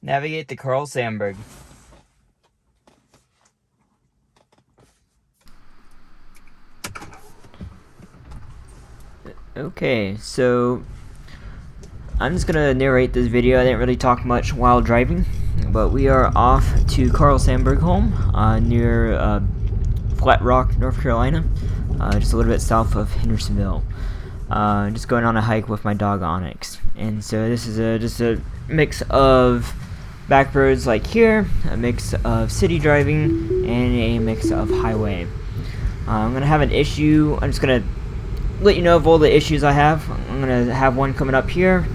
Navigate to Carl Sandburg. Okay, so I'm just gonna narrate this video. I didn't really talk much while driving, but we are off to Carl Sandburg home near Flat Rock, North Carolina, just a little bit south of Hendersonville. Just going on a hike with my dog Onyx, and so this is just a mix of back roads like here, a mix of city driving, and a mix of highway. I'm gonna have an issue. I'm just gonna let you know of all the issues I have. I'm gonna have one coming up here,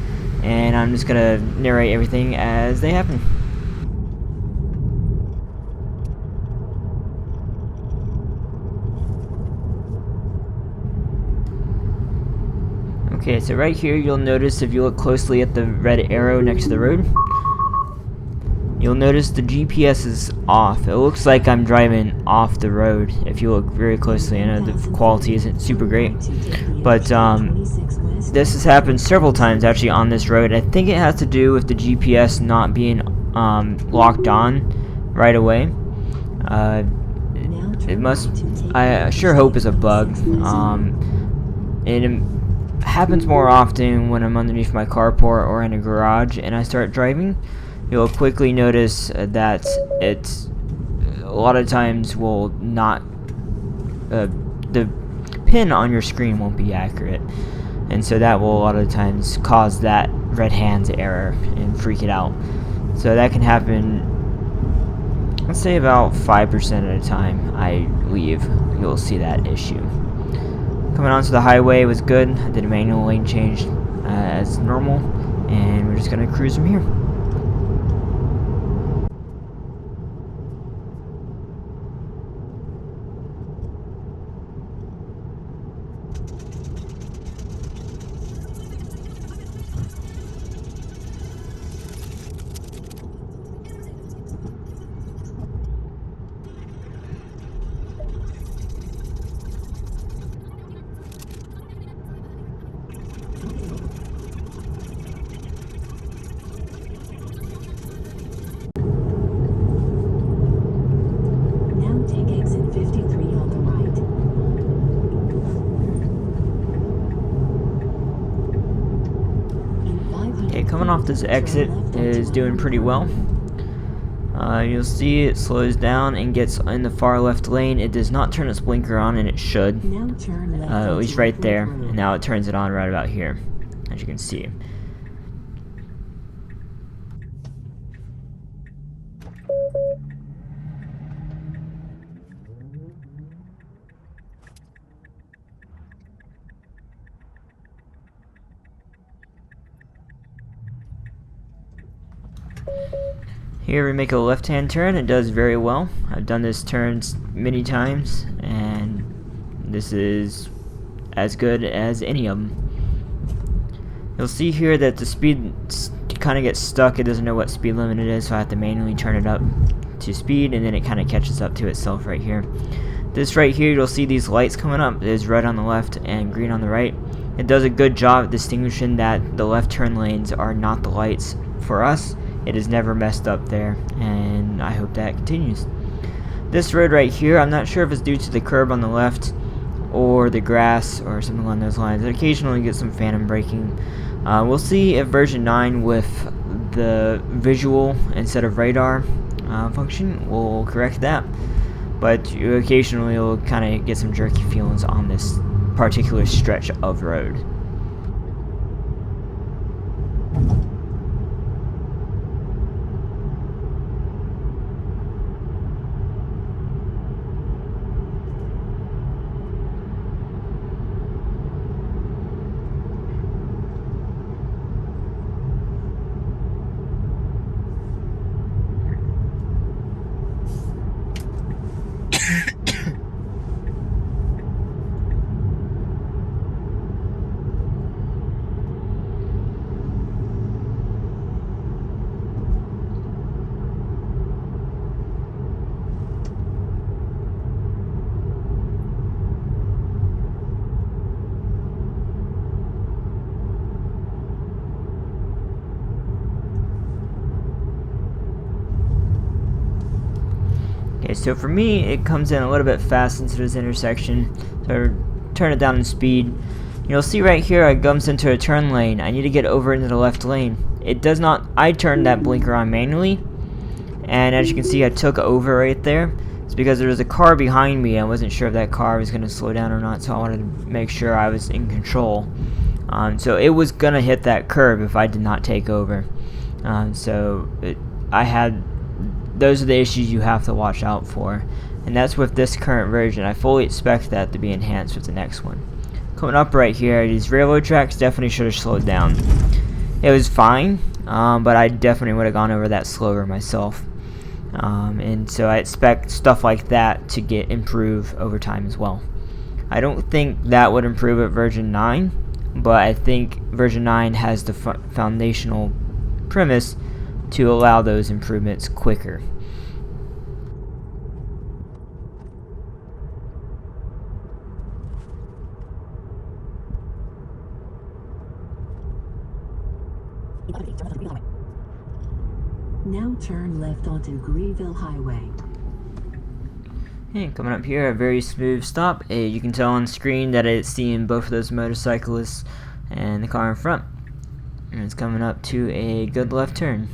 and I'm just gonna narrate everything as they happen. Okay, so right here you'll notice, if you look closely at the red arrow next to the road, you'll notice the GPS is off. It looks like I'm driving off the road if you look very closely. I know the quality isn't super great, but this has happened several times actually on this road. I think it has to do with the GPS not being locked on right away. It must, I sure hope, is a bug. It happens more often when I'm underneath my carport or in a garage and I start driving. You'll quickly notice that it a lot of times will not, the pin on your screen won't be accurate, and so that will a lot of times cause that red hands error and freak it out. So that can happen, let's say about 5% of the time I leave, you'll see that issue. Coming onto the highway was good. I did a manual lane change as normal, and we're just gonna cruise from here. Okay, coming off this exit is doing pretty well. You'll see it slows down and gets in the far left lane. It does not turn its blinker on, and it should, at least right there. And now it turns it on right about here, as you can see. Here we make a left-hand turn. It does very well. I've done this turn many times, and this is as good as any of them. You'll see here that the speed kind of gets stuck. It doesn't know what speed limit it is, so I have to manually turn it up to speed, and then it kind of catches up to itself right here. This right here, you'll see these lights coming up. There's red on the left and green on the right. It does a good job at distinguishing that the left turn lanes are not the lights for us. It is never messed up there, and I hope that continues. This road right here, I'm not sure if it's due to the curb on the left or the grass or something along those lines. It occasionally gets some phantom braking. We'll see if version 9 with the visual instead of radar function will correct that, but you occasionally will kind of get some jerky feelings on this particular stretch of road. Okay, so for me, it comes in a little bit fast into this intersection, so turn it down in speed. You'll see right here it comes into a turn lane. I need to get over into the left lane. It does not, I turned that blinker on manually, and as you can see I took over right there. It's because there was a car behind me. I wasn't sure if that car was going to slow down or not, so I wanted to make sure I was in control. So it was going to hit that curb if I did not take over. Those are the issues you have to watch out for, and that's with this current version. I fully expect that to be enhanced with the next one. Coming up right here, these railroad tracks definitely should have slowed down. It was fine, but I definitely would have gone over that slower myself. And so I expect stuff like that to improve over time as well. I don't think that would improve at version 9, but I think version 9 has the foundational premise to allow those improvements quicker. Now turn left onto Greenville Highway. Okay, coming up here, a very smooth stop. You can tell on screen that it's seeing both of those motorcyclists and the car in front. And it's coming up to a good left turn.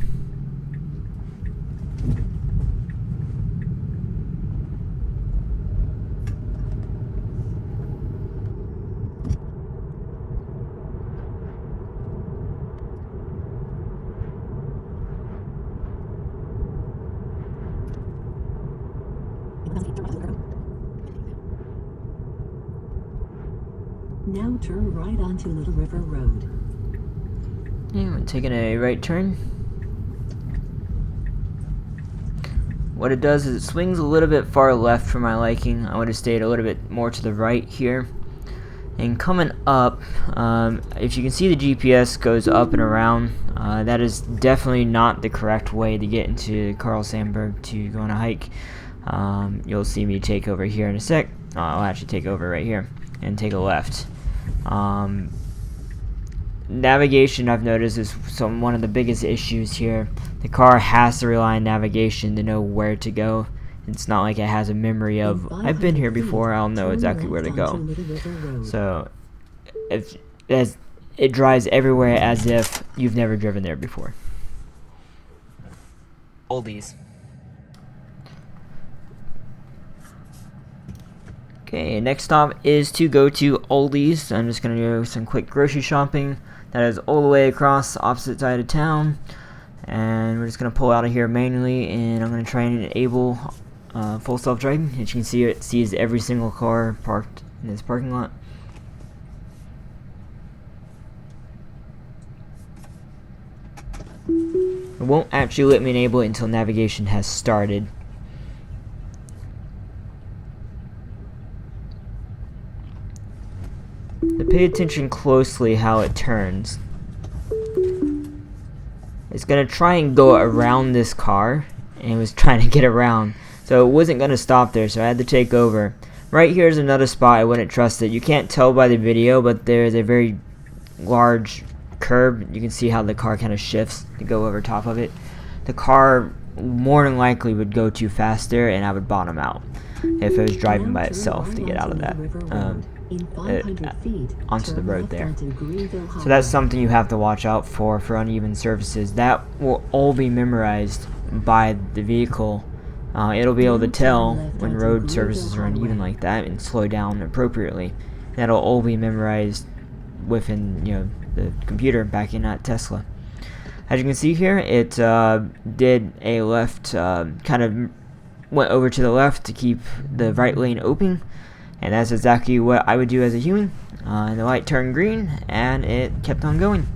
Now turn right onto Little River Road. Yeah, we're taking a right turn. What it does is it swings a little bit far left for my liking. I would have stayed a little bit more to the right here. And coming up, if you can see, the GPS goes up and around. That is definitely not the correct way to get into Carl Sandburg to go on a hike. You'll see me take over here in a sec. I'll actually take over right here and take a left. Navigation, I've noticed, is one of the biggest issues here. The car has to rely on navigation to know where to go. It's not like it has a memory of, I've been here before, I'll know exactly where to go. So it drives everywhere as if you've never driven there before. Oldies. Okay, next stop is to go to Aldi's. I'm just going to do some quick grocery shopping. That is all the way across the opposite side of town. And we're just going to pull out of here manually, and I'm going to try and enable full self-driving. As you can see, it sees every single car parked in this parking lot. It won't actually let me enable it until navigation has started. Pay attention closely how it turns. It's gonna try and go around this car, and it was trying to get around, so it wasn't gonna stop there, so I had to take over. Right here is another spot I wouldn't trust it. You can't tell by the video, but there's a very large curb. You can see how the car kind of shifts to go over top of it. The car more than likely would go too fast there, and I would bottom out if it was driving by itself to get out of that. Onto the road there. So that's something you have to watch out for uneven surfaces. That will all be memorized by the vehicle. It'll be able to tell when road surfaces are uneven like that and slow down appropriately. That'll all be memorized within the computer back in that Tesla. As you can see here, it did a left, kind of went over to the left to keep the right lane open. And that's exactly what I would do as a human. And the light turned green, and it kept on going.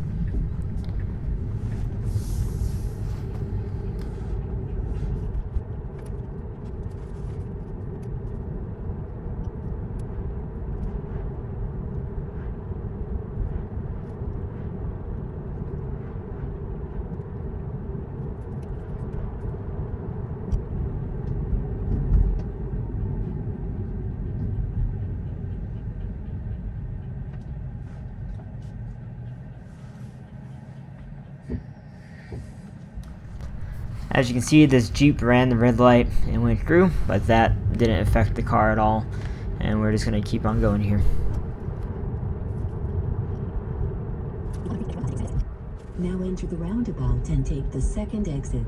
As you can see, this Jeep ran the red light and went through, but that didn't affect the car at all. And we're just going to keep on going here. Now enter the roundabout and take the second exit.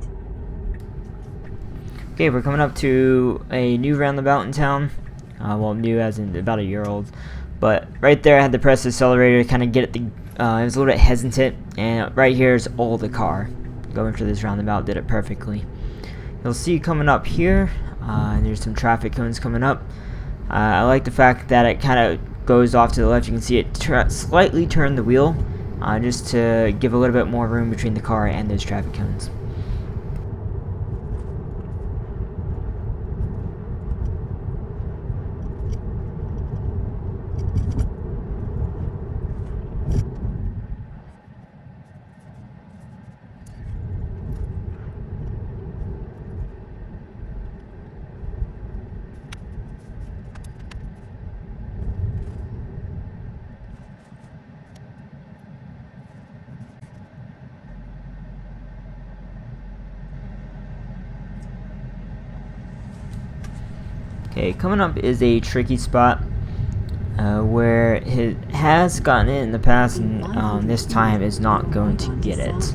Okay, we're coming up to a new roundabout in town. Well, new as in about a year old. But right there I had to press the accelerator to kind of get it. It was a little bit hesitant. And right here is all the car. Going through this roundabout did it perfectly. You'll see coming up here, there's some traffic cones coming up. I like the fact that it kind of goes off to the left. You can see it slightly turn the wheel, just to give a little bit more room between the car and those traffic cones. Okay, coming up is a tricky spot where it has gotten it in the past, and this time is not going to get it.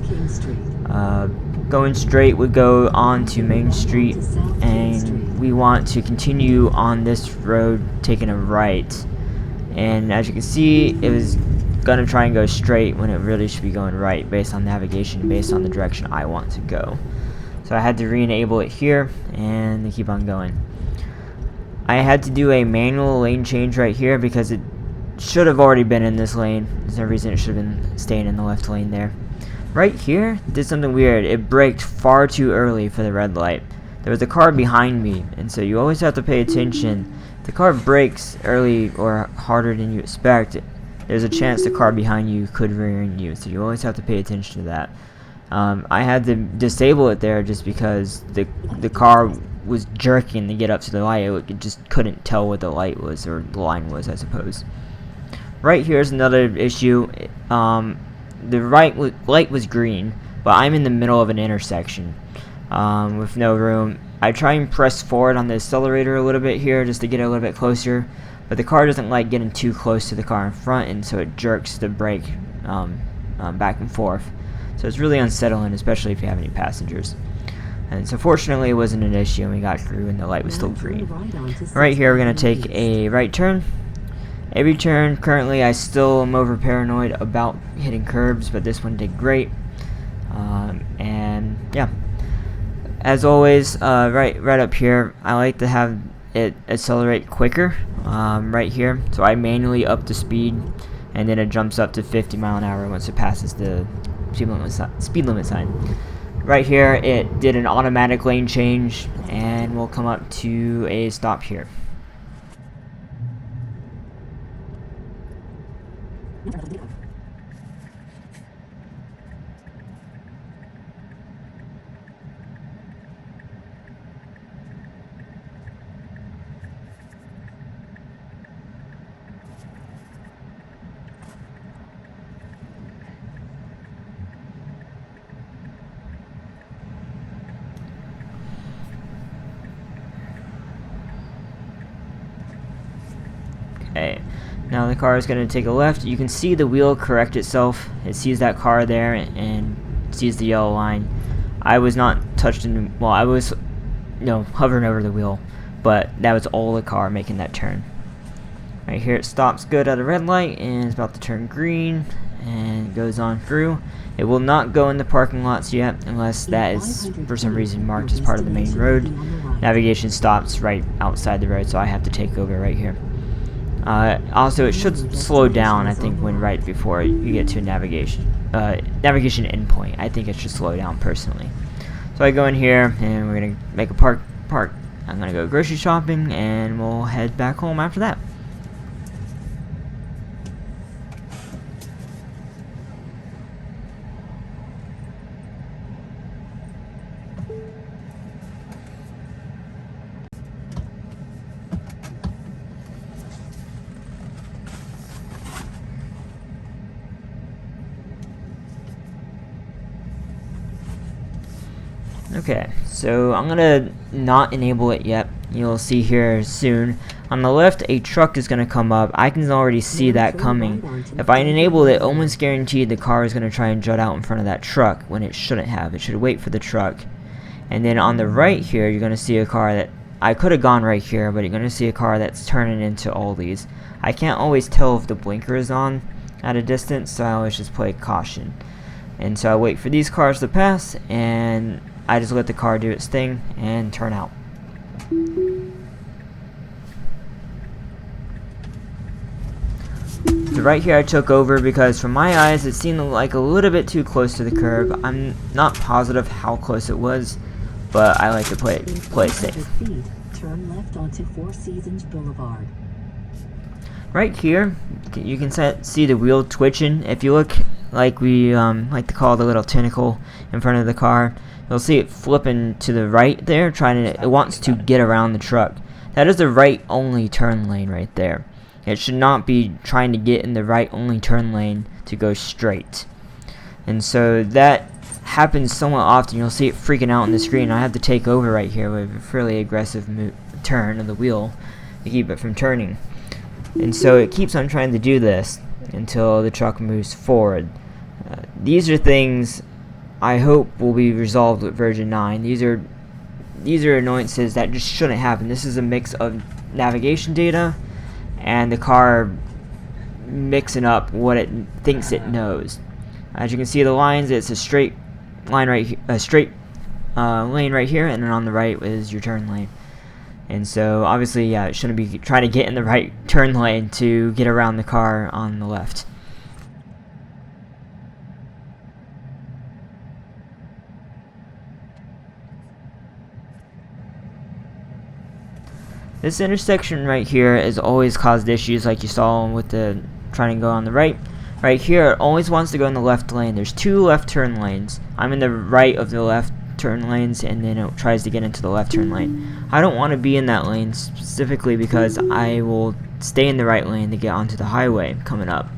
Going straight would go on to Main Street, and we want to continue on this road taking a right. And as you can see, it was gonna try and go straight when it really should be going right based on navigation, based on the direction I want to go. So I had to re-enable it here and they keep on going. I had to do a manual lane change right here because it should have already been in this lane. There's no reason it should have been staying in the left lane there. Right here, did something weird. It braked far too early for the red light. There was a car behind me, and so you always have to pay attention. If the car brakes early or harder than you expect, there's a chance the car behind you could rear end you, so you always have to pay attention to that. I had to disable it there just because the car was jerking to get up to the light. It just couldn't tell what the light was, or the line was, I suppose. Right here is another issue. The light was green, but I'm in the middle of an intersection with no room. I try and press forward on the accelerator a little bit here just to get a little bit closer, but the car doesn't like getting too close to the car in front, and so it jerks the brake back and forth. So it's really unsettling, especially if you have any passengers. And so fortunately it wasn't an issue, and we got through and the light was still green. Right here we're going to take a right turn. Every turn, currently I still am over paranoid about hitting curbs, but this one did great. And yeah, as always, right up here, I like to have it accelerate quicker right here. So I manually up the speed, and then it jumps up to 50 miles an hour once it passes the speed limit sign. Right here, it did an automatic lane change, and we'll come up to a stop here. Okay, now the car is going to take a left. You can see the wheel correct itself. It sees that car there and sees the yellow line. I was not touched in, well, I was, hovering over the wheel, but that was all the car making that turn. Right here it stops good at a red light and it's about to turn green and goes on through. It will not go in the parking lots yet unless that is for some reason marked as part of the main road. Navigation stops right outside the road, so I have to take over right here. Also, it should slow down, I think, when right before you get to a navigation endpoint. I think it should slow down personally. So I go in here and we're gonna make a park. I'm gonna go grocery shopping and we'll head back home after that. Okay, so I'm gonna not enable it yet. You'll see here soon. On the left, a truck is gonna come up. I can already see that coming. If I enable it, almost guaranteed the car is gonna try and jut out in front of that truck when it shouldn't have. It should wait for the truck. And then on the right here, you're gonna see a car that I could have gone right here, but you're gonna see a car that's turning into all these. I can't always tell if the blinker is on at a distance, so I always just play caution. And so I wait for these cars to pass, and I just let the car do its thing and turn out. So right here I took over because from my eyes it seemed like a little bit too close to the curb. I'm not positive how close it was, but I like to play it safe. Turn left onto Four Seasons Boulevard. Right here, you can see the wheel twitching. If you look like we like to call the little tentacle in front of the car, you'll see it flipping to the right there, it wants to get around the truck. That is the right only turn lane right there. It should not be trying to get in the right only turn lane to go straight. And so that happens somewhat often. You'll see it freaking out on the screen. I have to take over right here with a fairly aggressive turn of the wheel to keep it from turning. And so it keeps on trying to do this until the truck moves forward. These are things I hope will be resolved with version 9. These are annoyances that just shouldn't happen. This is a mix of navigation data and the car mixing up what it thinks it knows. As you can see, the lines, it's a straight line right here, lane right here, and then on the right is your turn lane. And so obviously, yeah, it shouldn't be trying to get in the right turn lane to get around the car on the left. This intersection right here has always caused issues, like you saw with the trying to go on the right. Right here, it always wants to go in the left lane. There's 2 left turn lanes. I'm in the right of the left turn lanes, and then it tries to get into the left turn lane. I don't want to be in that lane specifically because I will stay in the right lane to get onto the highway coming up.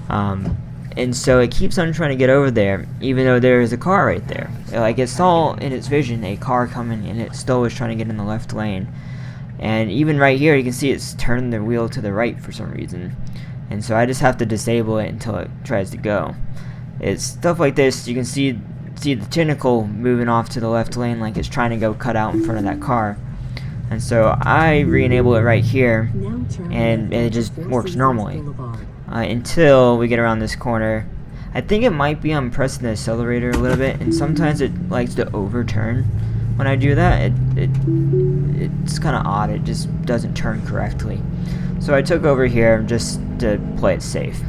And so it keeps on trying to get over there, even though there is a car right there. Like, it saw in its vision a car coming, and it still was trying to get in the left lane. And even right here, you can see it's turned the wheel to the right for some reason. And so I just have to disable it until it tries to go. It's stuff like this. You can see the tentacle moving off to the left lane like it's trying to go cut out in front of that car. And so I re-enable it right here, and it just works normally until we get around this corner. I think it might be I'm pressing the accelerator a little bit, and sometimes it likes to overturn. When I do that, it's kind of odd. It just doesn't turn correctly. So I took over here just to play it safe.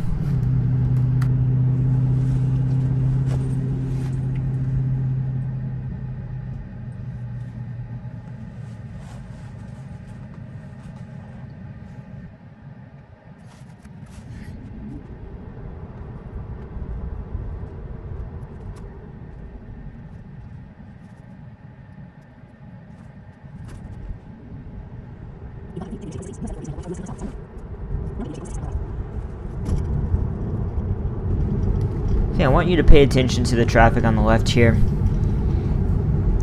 Okay, I want you to pay attention to the traffic on the left here.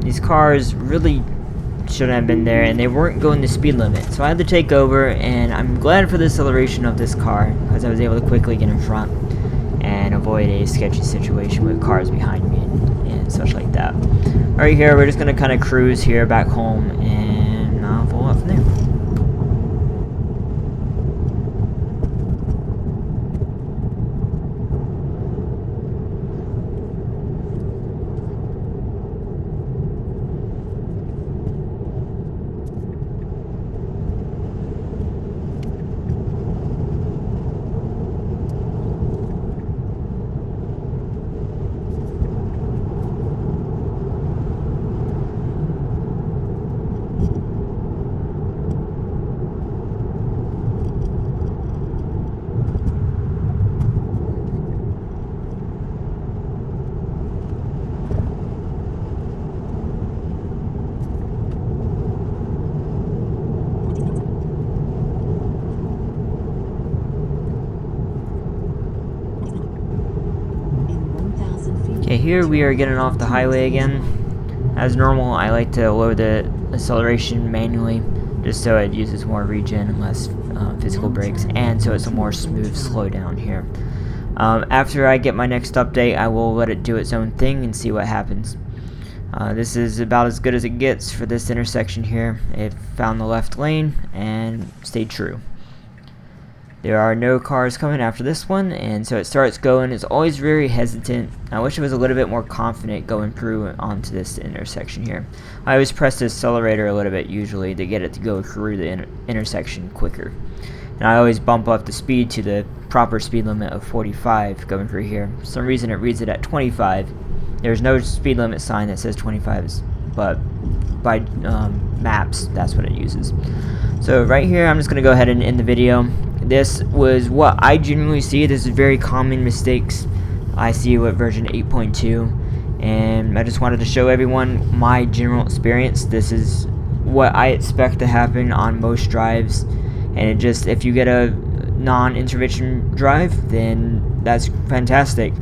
These cars really shouldn't have been there, and they weren't going the speed limit. So I had to take over, and I'm glad for the acceleration of this car, because I was able to quickly get in front and avoid a sketchy situation with cars behind me and such like that. Right here, we're just going to kind of cruise here back home, and I'll follow up from there. Okay, here we are getting off the highway again. As normal, I like to lower the acceleration manually, just so it uses more regen and less physical brakes, and so it's a more smooth slowdown here. After I get my next update, I will let it do its own thing and see what happens. This is about as good as it gets for this intersection here. It found the left lane and stayed true. There are no cars coming after this one, and so it starts going. It's always very hesitant. I wish it was a little bit more confident going through onto this intersection here. I always press the accelerator a little bit usually to get it to go through the intersection quicker. And I always bump up the speed to the proper speed limit of 45 going through here. For some reason it reads it at 25. There's no speed limit sign that says 25, but by maps, that's what it uses. So right here, I'm just going to go ahead and end the video. This was what I generally see. This is very common mistakes I see with version 8.2, and I just wanted to show everyone my general experience. This is what I expect to happen on most drives, and it just, if you get a non-intervention drive, then that's fantastic.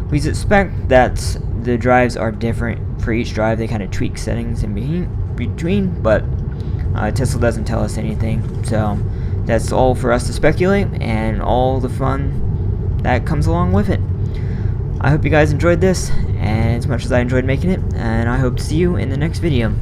Please expect that the drives are different for each drive. They kind of tweak settings in between, but Tesla doesn't tell us anything, so that's all for us to speculate and all the fun that comes along with it. I hope you guys enjoyed this as much as I enjoyed making it, and I hope to see you in the next video.